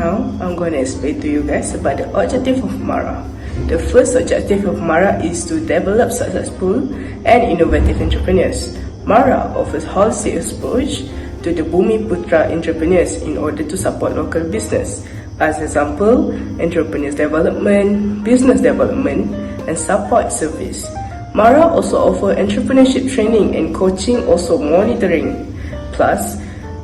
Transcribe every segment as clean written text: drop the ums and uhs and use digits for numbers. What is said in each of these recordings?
Now, I'm going to explain to you guys about the objective of MARA. The first objective of MARA is to develop successful and innovative entrepreneurs. MARA offers holistic approach to the Bumiputra entrepreneurs in order to support local business. As example, entrepreneurs development, business development, and support service. MARA also offers entrepreneurship training and coaching, also monitoring. Plus,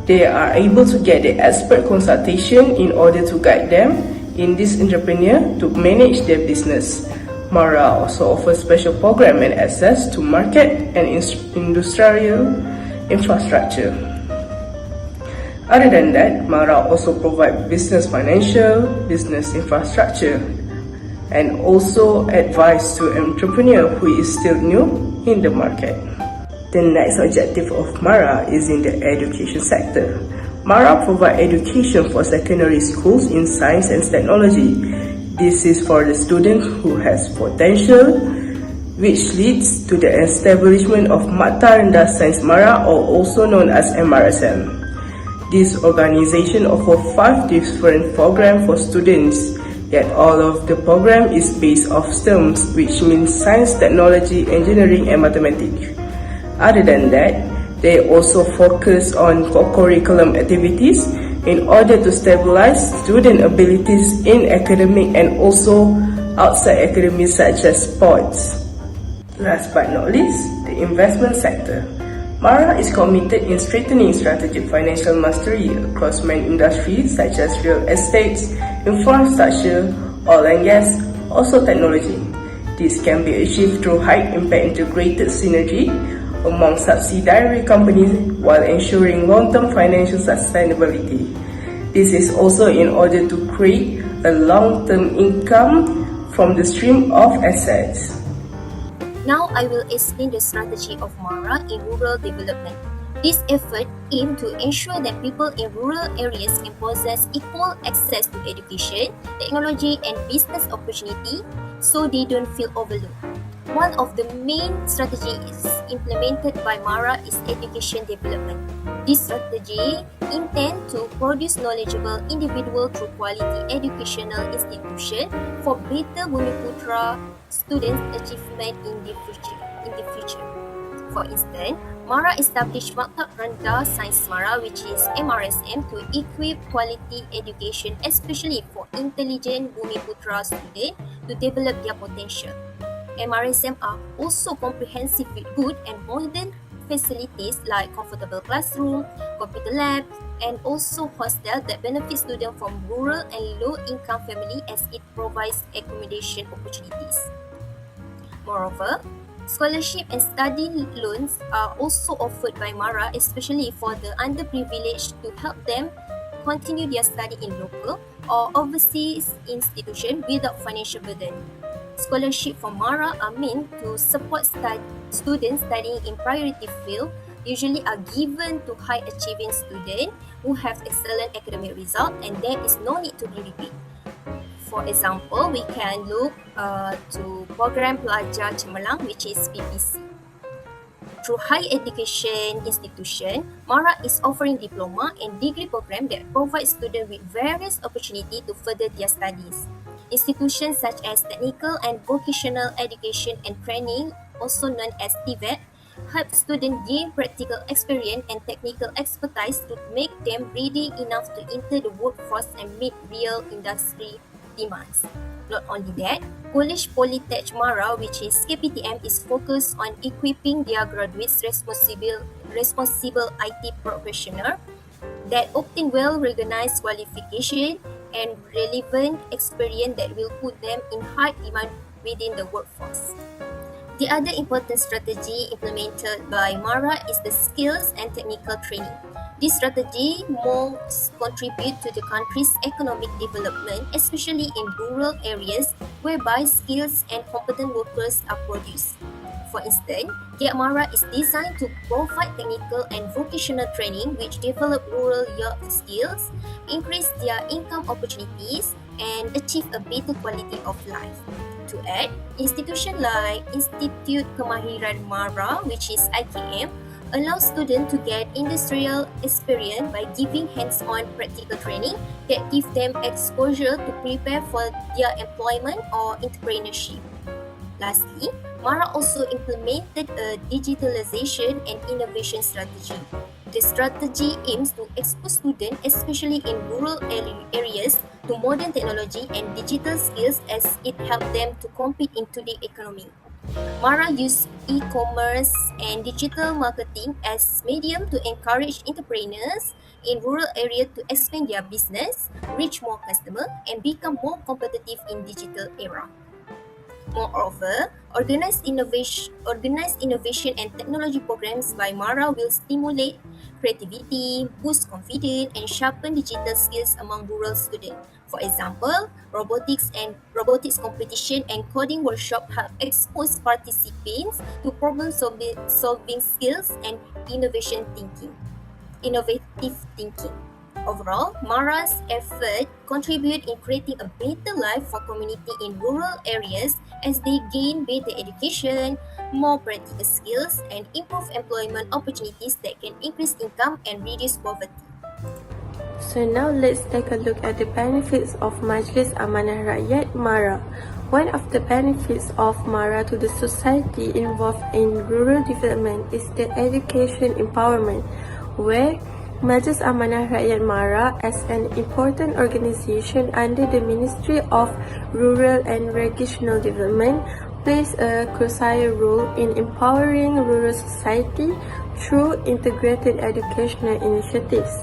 they are able to get the expert consultation in order to guide them in this entrepreneur to manage their business. MARA also offers special program and access to market and industrial infrastructure. Other than that, MARA also provides business financial, business infrastructure, and also advice to entrepreneur who is still new in the market. The next objective of MARA is in the education sector. MARA provides education for secondary schools in science and technology. This is for the student who has potential, which leads to the establishment of Mata Rendah Sains MARA, or also known as MRSM. This organization offers 5 different programs for students, yet all of the program is based off STEMs, which means science, technology, engineering, and mathematics. Other than that, they also focus on co-curriculum activities in order to stabilize student abilities in academic and also outside academics such as sports. Last but not least, the investment sector. MARA is committed in strengthening strategic financial mastery across main industries such as real estate, infrastructure, oil and gas, also technology. This can be achieved through high-impact integrated synergy among subsidiary companies while ensuring long-term financial sustainability. This is also in order to create a long-term income from the stream of assets. Now I will explain the strategy of MARA in rural development. This effort aims to ensure that people in rural areas can possess equal access to education, technology, and business opportunity so they don't feel overlooked. One of the main strategies implemented by MARA is education development. This strategy intends to produce knowledgeable individuals through quality educational institutions for better Bumiputra students' achievement in the future. For instance, MARA established Mata Rendah Sains MARA, which is MRSM, to equip quality education, especially for intelligent Bumiputra students, to develop their potential. MRSM are also comprehensive with good and modern facilities like comfortable classroom, computer labs, and also hostel that benefit students from rural and low-income families as it provides accommodation opportunities. Moreover, scholarship and study loans are also offered by MARA, especially for the underprivileged, to help them continue their study in local or overseas institutions without financial burden. Scholarship from MARA are meant to support students studying in priority field, usually are given to high-achieving students who have excellent academic results, and there is no need to be repeat. For example, we can look to Program Pelajar Cemerlang, which is PPC. Through higher education institution, MARA is offering diploma and degree program that provide students with various opportunities to further their studies. Institutions such as Technical and Vocational Education and Training, also known as TVET, help students gain practical experience and technical expertise to make them ready enough to enter the workforce and meet real industry demands. Not only that, College Polytech MARA, which is KPTM, is focused on equipping their graduates responsible IT professionals that obtain well-recognized qualification and relevant experience that will put them in high demand within the workforce. The other important strategy implemented by MARA is the skills and technical training. This strategy most contribute to the country's economic development, especially in rural areas whereby skills and competent workers are produced. For instance, MARA is designed to provide technical and vocational training which develop rural youth skills, increase their income opportunities, and achieve a better quality of life. To add, institutions like Institute Kemahiran MARA, which is IKM, allows students to get industrial experience by giving hands-on practical training that give them exposure to prepare for their employment or entrepreneurship. Lastly, Mara also implemented a digitalization and innovation strategy. The strategy aims to expose students, especially in rural areas, to modern technology and digital skills as it helps them to compete in today's economy. Mara used e-commerce and digital marketing as medium to encourage entrepreneurs in rural areas to expand their business, reach more customers, and become more competitive in digital era. Moreover, organized innovation and technology programs by Mara will stimulate creativity, boost confidence, and sharpen digital skills among rural students. For example, robotics competition and coding workshop have exposed participants to problem solving skills and innovative thinking. Overall, Mara's effort contribute in creating a better life for community in rural areas as they gain better education, more practical skills, and improve employment opportunities that can increase income and reduce poverty. So now let's take a look at the benefits of Majlis Amanah Rakyat Mara. One of the benefits of Mara to the society involved in rural development is the education empowerment, where Majlis Amanah Rakyat Mara, as an important organization under the Ministry of Rural and Regional Development, plays a crucial role in empowering rural society through integrated educational initiatives,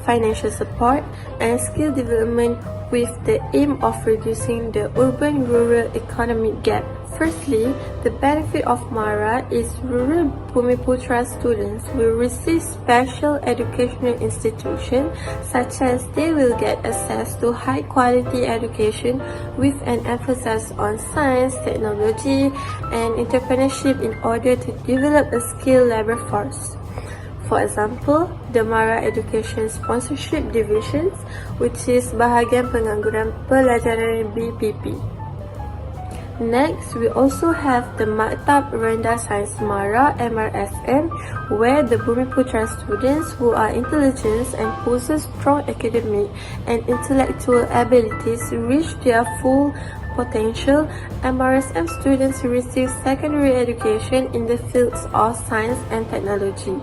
financial support, and skill development with the aim of reducing the urban-rural economic gap. Firstly, the benefit of Mara is rural Bumiputra students will receive special educational institutions, such as they will get access to high-quality education with an emphasis on science, technology, and entrepreneurship in order to develop a skilled labor force. For example, the Mara Education Sponsorship Divisions, which is bahagian pengangguran pelajaran BPP. Next, we also have the Maktab Rendah Sains Mara MRSM, where the Bumiputra students who are intelligent and possess strong academic and intellectual abilities reach their full potential. MRSM students receive secondary education in the fields of science and technology.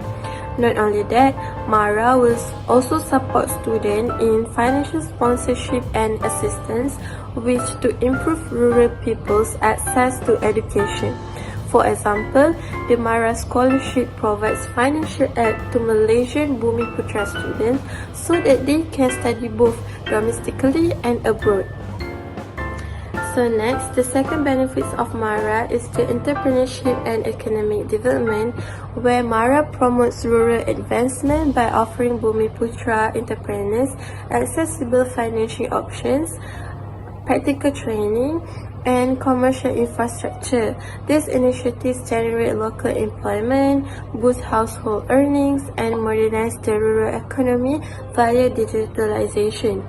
Not only that, Mara will also support students in financial sponsorship and assistance, which to improve rural people's access to education. For example, the Mara Scholarship provides financial aid to Malaysian Bumiputra students so that they can study both domestically and abroad. So next, the second benefits of Mara is the entrepreneurship and economic development, where Mara promotes rural advancement by offering Bumiputra entrepreneurs accessible financial options, practical training, and commercial infrastructure. These initiatives generate local employment, boost household earnings, and modernize the rural economy via digitalization.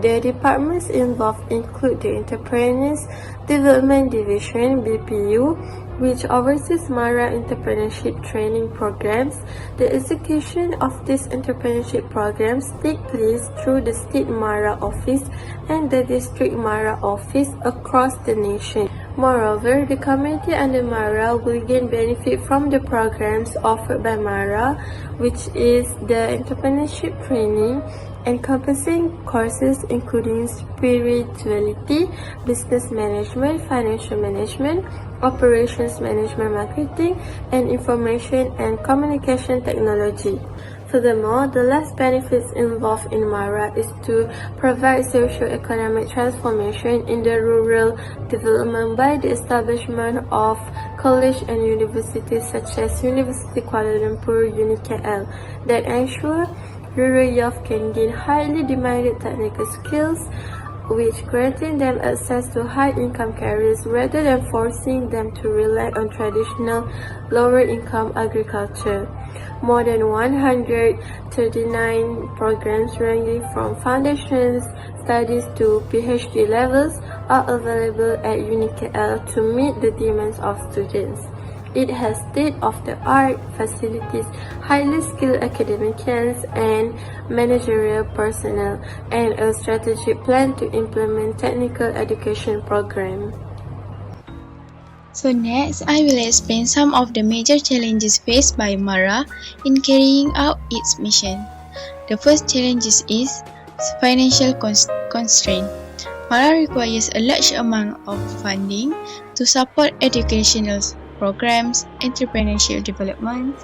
The departments involved include the Entrepreneurs Development Division (BPU), which oversees Mara entrepreneurship training programs. The execution of these entrepreneurship programs take place through the State Mara Office and the District Mara Office across the nation. Moreover, the community under Mara will gain benefit from the programs offered by Mara, which is the entrepreneurship training, encompassing courses including spirituality, business management, financial management, operations management, marketing, and information and communication technology. Furthermore, the last benefits involved in Mara is to provide socio-economic transformation in the rural development by the establishment of college and universities such as University Kuala Lumpur UniKL that ensure rural youth can gain highly demanded technical skills, which granting them access to high-income careers rather than forcing them to rely on traditional lower-income agriculture. More than 139 programs ranging from foundation studies to PhD levels are available at UniKL to meet the demands of students. It has state-of-the-art facilities, highly skilled academicians and managerial personnel, and a strategic plan to implement technical education program. So next, I will explain some of the major challenges faced by MARA in carrying out its mission. The first challenge is financial constraint. MARA requires a large amount of funding to support educational programs, entrepreneurship development,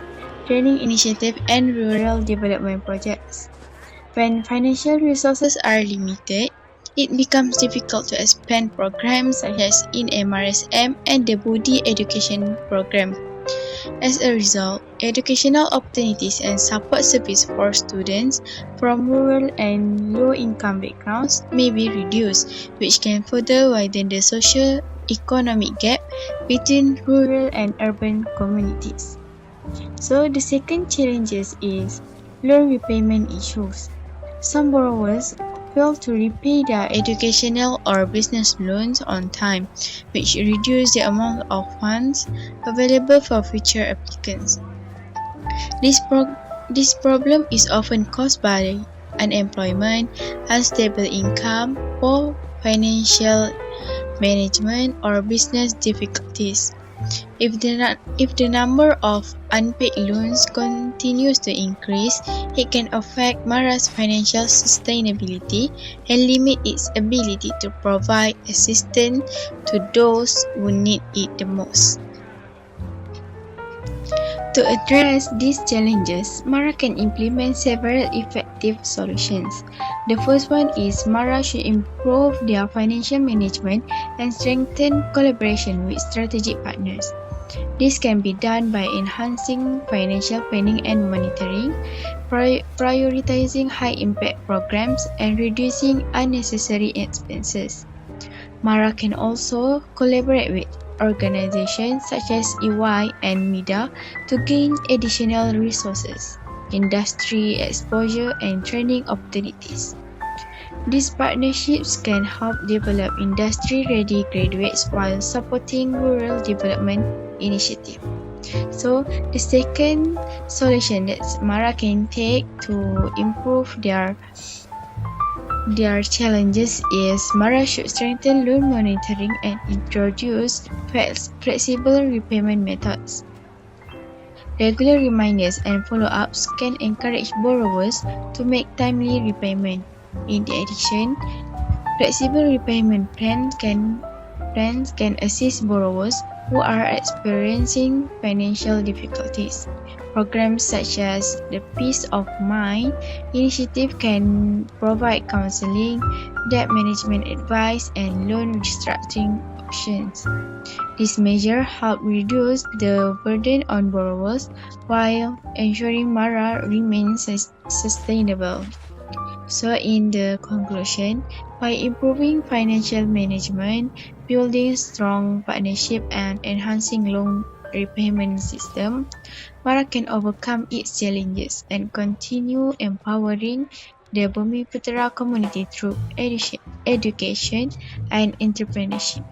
training initiatives, and rural development projects. When financial resources are limited, it becomes difficult to expand programs such as in MRSM and the Budi Education Program. As a result, educational opportunities and support service for students from rural and low-income backgrounds may be reduced, which can further widen the socio-economic gap between rural and urban communities. So the second challenge is loan repayment issues. Some borrowers fail to repay their educational or business loans on time, which reduce the amount of funds available for future applicants. This problem is often caused by unemployment, unstable income, poor financial management, or business difficulties. If the number of unpaid loans continues to increase, it can affect MARA's financial sustainability and limit its ability to provide assistance to those who need it the most. To address these challenges, MARA can implement several effective solutions. The first one is MARA should improve their financial management and strengthen collaboration with strategic partners. This can be done by enhancing financial planning and monitoring, prioritizing high-impact programs, and reducing unnecessary expenses. MARA can also collaborate with organizations such as EY and MIDA to gain additional resources, industry exposure, and training opportunities. These partnerships can help develop industry-ready graduates while supporting rural development initiatives. So, the second solution that MARA can take to improve their challenges is MARA should strengthen loan monitoring and introduce flexible repayment methods. Regular reminders and follow-ups can encourage borrowers to make timely repayment. In addition, flexible repayment plans can assist borrowers who are experiencing financial difficulties. Programs such as the Peace of Mind initiative can provide counseling, debt management advice, and loan restructuring options. These measures help reduce the burden on borrowers while ensuring MARA remains sustainable. So in the conclusion, by improving financial management, building strong partnership, and enhancing loan repayment system, MARA can overcome its challenges and continue empowering the Bumiputera community through education and entrepreneurship.